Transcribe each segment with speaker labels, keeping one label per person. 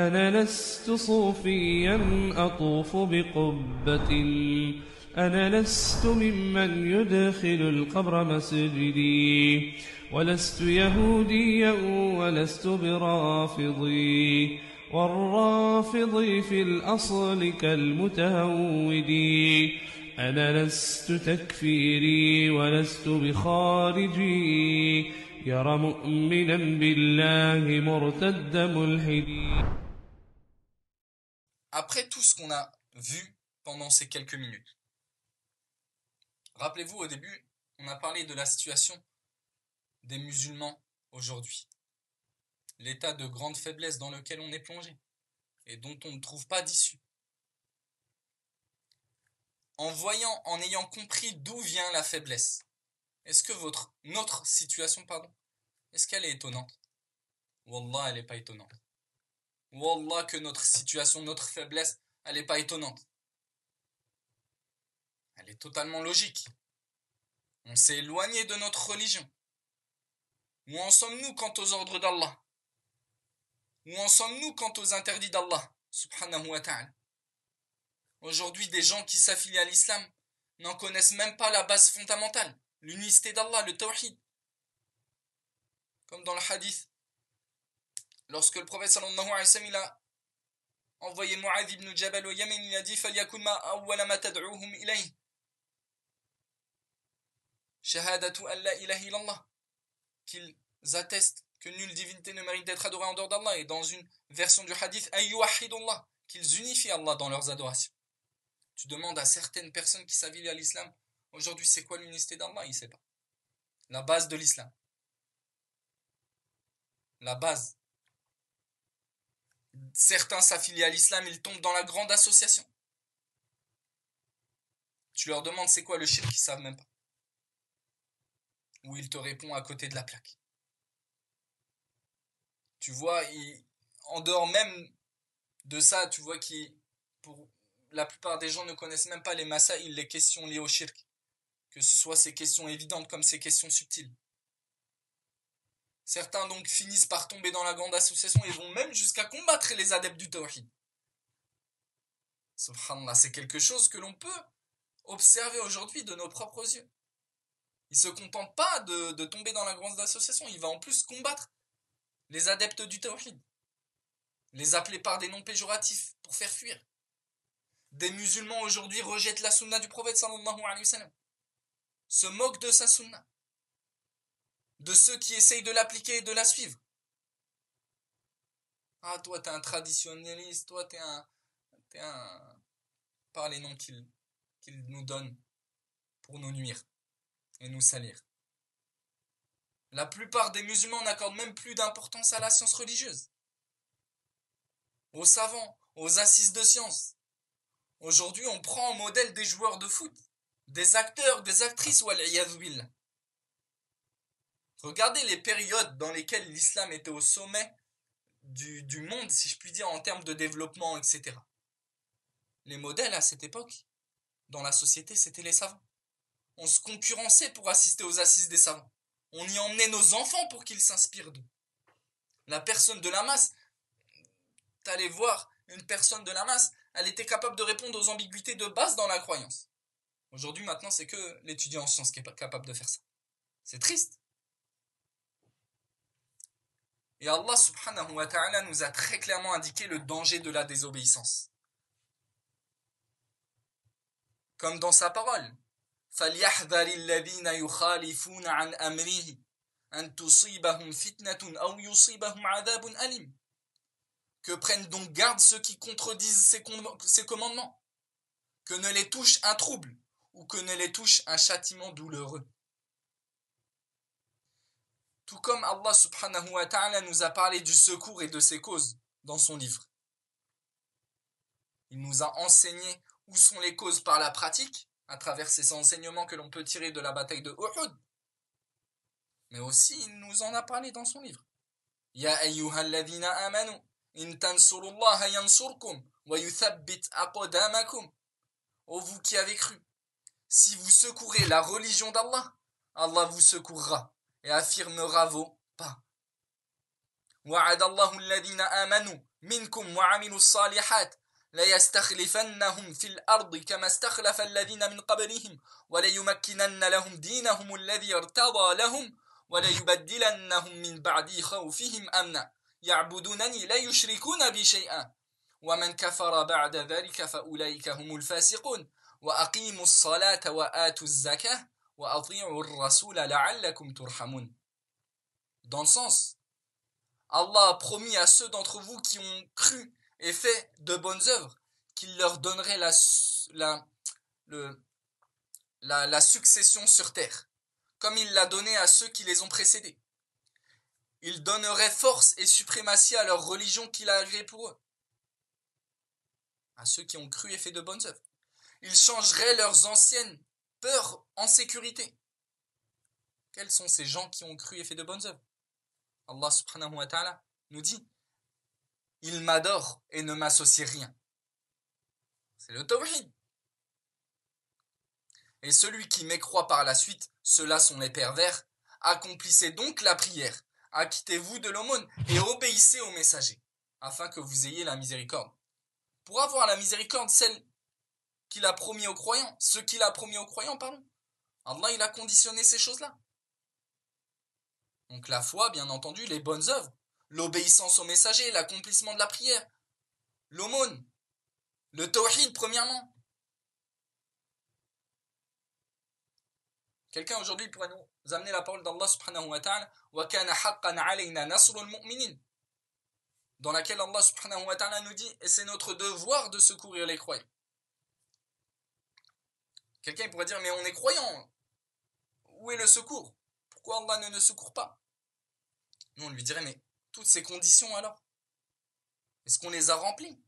Speaker 1: أنا لست صوفيا أطوف بقبة أنا لست ممن يدخل القبر مسجدي ولست يهوديا ولست برافضي والرافضي في الأصل كالمتهودي أنا لست تكفيري ولست بخارجي يرى مؤمنا بالله مرتد ملحدي.
Speaker 2: Après tout ce qu'on a vu pendant ces quelques minutes, rappelez-vous au début, on a parlé de la situation des musulmans aujourd'hui, l'état de grande faiblesse dans lequel on est plongé et dont on ne trouve pas d'issue. En ayant compris d'où vient la faiblesse, est-ce que notre situation, est-ce qu'elle est étonnante? Wallah, elle n'est pas étonnante. Wallah que notre situation, notre faiblesse, elle n'est pas étonnante. Elle est totalement logique. On s'est éloigné de notre religion. Où en sommes-nous quant aux ordres d'Allah? Où en sommes-nous quant aux interdits d'Allah subhanahu wa ta'ala? Aujourd'hui, des gens qui s'affilient à l'islam n'en connaissent même pas la base fondamentale, l'unicité d'Allah, le tawhid. Comme dans le hadith, lorsque le prophète sallallahu alayhi wa sallam il a envoyé Mu'adh ibn Jabal au Yémen, il a dit فَلْيَكُنْ مَا أَوَّلَ مَا تَدْعُوهُمْ إِلَيْهِ شَهَادَةُ أَنْ لَا إِلَهَ إِلَّا اللَّهِ, qu'ils attestent que nulle divinité ne mérite d'être adorée en dehors d'Allah, et dans une version du hadith أَنْ يُوَحِّدُوا اللَّهِ, qu'ils unifient Allah dans leurs adorations. Tu demandes à certaines personnes qui s'affilient à l'islam, aujourd'hui c'est quoi l'unicité d'Allah? Il ne sait pas. La base de l'islam. La base. Certains s'affilient à l'islam, ils tombent dans la grande association. Tu leur demandes c'est quoi le shirk, ils ne savent même pas. Ou il te répond à côté de la plaque. Tu vois, en dehors même de ça, tu vois pour la plupart des gens ne connaissent même pas les masaïl, les questions liées au shirk. Que ce soit ces questions évidentes comme ces questions subtiles. Certains donc finissent par tomber dans la grande association et vont même jusqu'à combattre les adeptes du tawhid. Subhanallah, c'est quelque chose que l'on peut observer aujourd'hui de nos propres yeux. Il ne se contente pas de tomber dans la grande association, il va en plus combattre les adeptes du tawhid. Les appeler par des noms péjoratifs pour faire fuir. Des musulmans aujourd'hui rejettent la sunna du prophète sallallahu alayhi wa sallam. Se moquent de sa sunna. De ceux qui essayent de l'appliquer et de la suivre. Ah, toi, t'es un traditionnaliste, toi, t'es un... Par les noms qu'ils nous donnent pour nous nuire et nous salir. La plupart des musulmans n'accordent même plus d'importance à la science religieuse. Aux savants, aux assises de science. Aujourd'hui, on prend en modèle des joueurs de foot, des acteurs, des actrices, wal-iyadhu billah. Regardez les périodes dans lesquelles l'islam était au sommet du monde, si je puis dire, en termes de développement, etc. Les modèles à cette époque, dans la société, c'était les savants. On se concurrençait pour assister aux assises des savants. On y emmenait nos enfants pour qu'ils s'inspirent d'eux. La personne de la masse, t'allais voir une personne de la masse, elle était capable de répondre aux ambiguïtés de base dans la croyance. Aujourd'hui, maintenant, c'est que l'étudiant en sciences qui est capable de faire ça. C'est triste. Et Allah subhanahu wa ta'ala nous a très clairement indiqué le danger de la désobéissance. Comme dans sa parole. فَلْيَحْذَرِ الَّذِينَ يُخَالِفُونَ عَنْ أَمْرِهِ أَنْ تُصِيبَهُمْ فِتْنَةٌ أَوْ يُصِيبَهُمْ عَذَابٌ أَلِيمٌ. Que prennent donc garde ceux qui contredisent ses commandements, que ne les touche un trouble ou que ne les touche un châtiment douloureux. Tout comme Allah subhanahu wa ta'ala nous a parlé du secours et de ses causes dans son livre. Il nous a enseigné où sont les causes par la pratique, à travers ces enseignements que l'on peut tirer de la bataille de Uhud. Mais aussi, il nous en a parlé dans son livre. Ya ayyuhalladhina amanu, in tansurullaha yansurkum, wa yuthabbit aqdamakum. Ô vous qui avez cru, si vous secourez la religion d'Allah, Allah vous secourra et affirmera vos pas. وعد الله الذين آمنوا منكم وعملوا الصالحات ليستخلفنهم في الأرض كما استخلف الذين من قبلهم وليمكنن لهم دينهم الذي ارتضى لهم وليبدلنهم من بعد خوفهم أمنا يعبدونني لا يشركون بي شيئا ومن كفر بعد ذلك فأولئك هم الفاسقون وأقيموا الصلاة وآتوا الزكاة وأطيعوا الرسول لعلكم ترحمون. Dans le sens, Allah a promis à ceux d'entre vous qui ont cru et fait de bonnes œuvres qu'il leur donnerait la succession sur terre, comme il l'a donné à ceux qui les ont précédés. Il donnerait force et suprématie à leur religion qu'il a agréée pour eux, à ceux qui ont cru et fait de bonnes œuvres. Ils changeraient leurs anciennes peurs en sécurité. Quels sont ces gens qui ont cru et fait de bonnes œuvres? Allah subhanahu wa ta'ala nous dit: ils m'adorent et ne m'associent rien. C'est le tawhid. Et celui qui mécroit par la suite, ceux-là sont les pervers. Accomplissez donc la prière, acquittez-vous de l'aumône et obéissez aux messagers, afin que vous ayez la miséricorde. Pour avoir la miséricorde, celle qu'il a promis aux croyants, ce qu'il a promis aux croyants, pardon. Allah, il a conditionné ces choses-là. Donc la foi, bien entendu, les bonnes œuvres, l'obéissance aux messagers, l'accomplissement de la prière, l'aumône, le tawhid premièrement. Quelqu'un aujourd'hui pourrait nous amener la parole d'Allah subhanahu wa ta'ala wa kana haqqan alayna nasrul mu'minin, dans laquelle Allah subhanahu wa ta'ala nous dit et c'est notre devoir de secourir les croyants. Quelqu'un pourrait dire mais on est croyant, où est le secours? Pourquoi Allah ne nous secourt pas? Nous on lui dirait mais toutes ces conditions alors, est-ce qu'on les a remplies?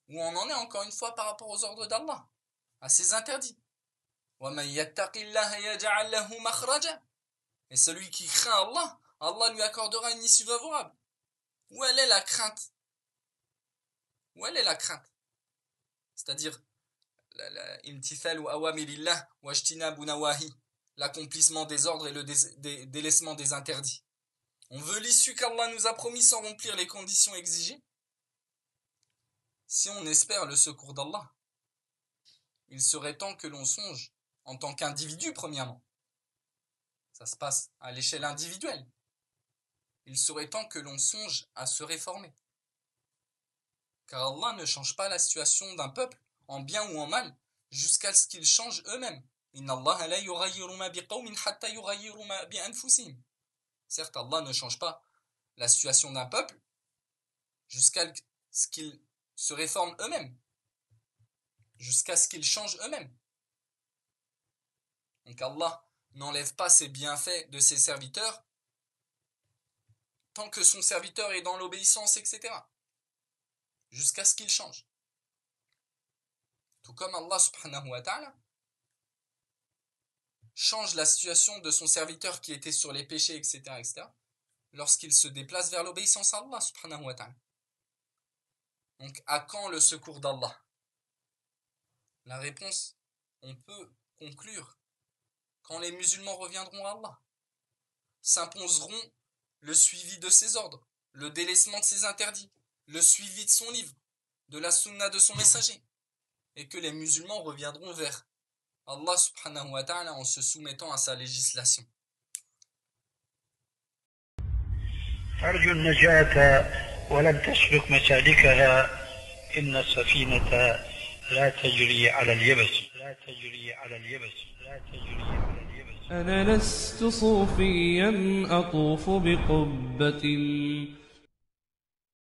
Speaker 2: Où on en est encore une fois par rapport aux ordres d'Allah, à ses interdits? Et celui qui craint Allah, Allah lui accordera une issue favorable. Où elle est la crainte? Où elle est la crainte? C'est-à-dire l'accomplissement des ordres et le délaissement des interdits. On veut l'issue qu'Allah nous a promis sans remplir les conditions exigées. Si on espère le secours d'Allah, il serait temps que l'on songe en tant qu'individu premièrement. Ça se passe à l'échelle individuelle. Il serait temps que l'on songe à se réformer. Car Allah ne change pas la situation d'un peuple, en bien ou en mal, jusqu'à ce qu'ils changent eux-mêmes. Certes, Allah ne change pas la situation d'un peuple jusqu'à ce qu'ils se réforment eux-mêmes, jusqu'à ce qu'ils changent eux-mêmes. Donc Allah n'enlève pas ses bienfaits de ses serviteurs tant que son serviteur est dans l'obéissance, etc. Jusqu'à ce qu'il change. Tout comme Allah subhanahu wa ta'ala change la situation de son serviteur qui était sur les péchés, etc., etc., lorsqu'il se déplace vers l'obéissance à Allah subhanahu wa ta'ala. Donc, à quand le secours d'Allah? La réponse, on peut conclure quand les musulmans reviendront à Allah, s'imposeront le suivi de ses ordres, le délaissement de ses interdits, le suivi de son livre, de la sunna de son messager, et que les musulmans reviendront vers Allah subhanahu wa ta'ala en se soumettant à sa législation.
Speaker 3: أرجو النجاة ولن تسلك مسالكها إن السفينة لا تجري على اليبس
Speaker 1: أنا لست صوفيا أطوف بقبة